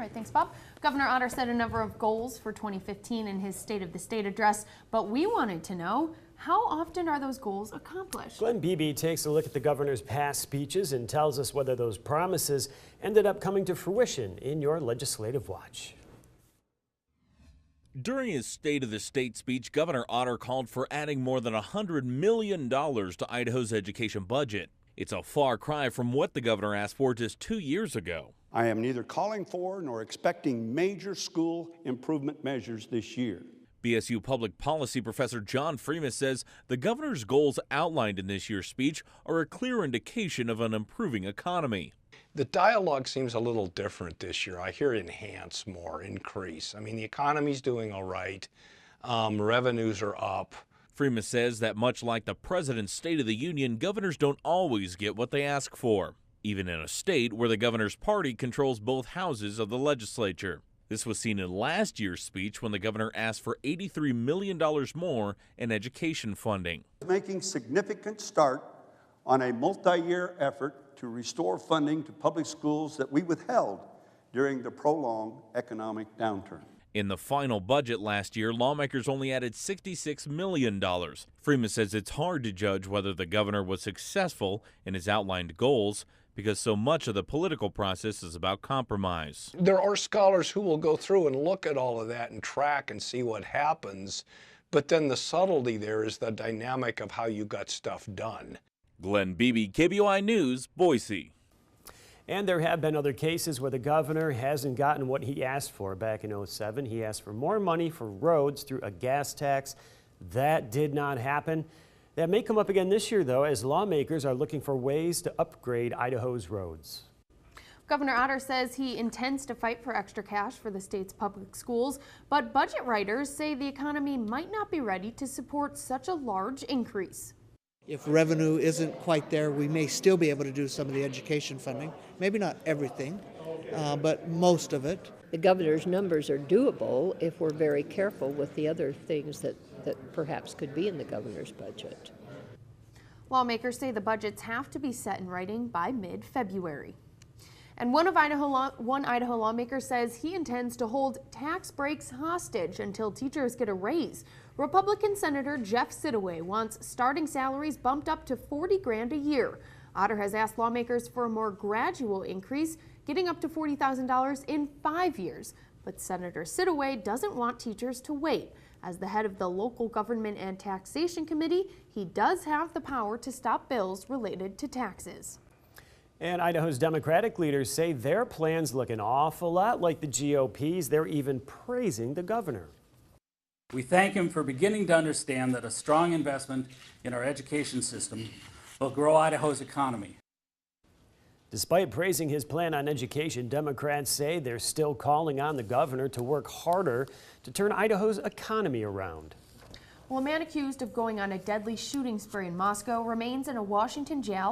right, thanks, Bob. Governor Otter set a number of goals for 2015 in his State of the State address, but we wanted to know, how often are those goals accomplished? Glenn Beebe takes a look at the governor's past speeches and tells us whether those promises ended up coming to fruition in your legislative watch. During his State of the State speech, Governor Otter called for adding more than $100 million to Idaho's education budget. It's a far cry from what the governor asked for just 2 years ago. I am neither calling for nor expecting major school improvement measures this year. BSU Public Policy Professor John Freeman says the governor's goals outlined in this year's speech are a clear indication of an improving economy. The dialogue seems a little different this year. I hear enhance more, increase. I mean, the economy's doing all right. Revenues are up. Freeman says that much like the president's State of the Union, governors don't always get what they ask for, even in a state where the governor's party controls both houses of the legislature. This was seen in last year's speech when the governor asked for $83 million more in education funding. Making significant start on a multi-year effort to restore funding to public schools that we withheld during the prolonged economic downturn. In the final budget last year, lawmakers only added $66 million. Freeman says it's hard to judge whether the governor was successful in his outlined goals because so much of the political process is about compromise. There are scholars who will go through and look at all of that and track and see what happens, but then the subtlety there is the dynamic of how you got stuff done. Glenn Beebe, KBOI News, Boise. And there have been other cases where the governor hasn't gotten what he asked for. Back in '07, he asked for more money for roads through a gas tax. That did not happen. That may come up again this year, though, as lawmakers are looking for ways to upgrade Idaho's roads. Governor Otter says he intends to fight for extra cash for the state's public schools, but budget writers say the economy might not be ready to support such a large increase. If revenue isn't quite there, we may still be able to do some of the education funding. Maybe not everything, but most of it. The governor's numbers are doable if we're very careful with the other things that perhaps could be in the governor's budget. Lawmakers say the budgets have to be set in writing by mid-February. And one Idaho lawmaker says he intends to hold tax breaks hostage until teachers get a raise. Republican Senator Jeff Sidaway wants starting salaries bumped up to $40 grand a year. Otter has asked lawmakers for a more gradual increase, getting up to $40,000 in 5 years. But Senator Sidaway doesn't want teachers to wait. As the head of the Local Government and Taxation Committee, he does have the power to stop bills related to taxes. And Idaho's Democratic leaders say their plans look an awful lot like the GOP's. They're even praising the governor. We thank him for beginning to understand that a strong investment in our education system will grow Idaho's economy. Despite praising his plan on education, Democrats say they're still calling on the governor to work harder to turn Idaho's economy around. Well, a man accused of going on a deadly shooting spree in Moscow remains in a Washington jail.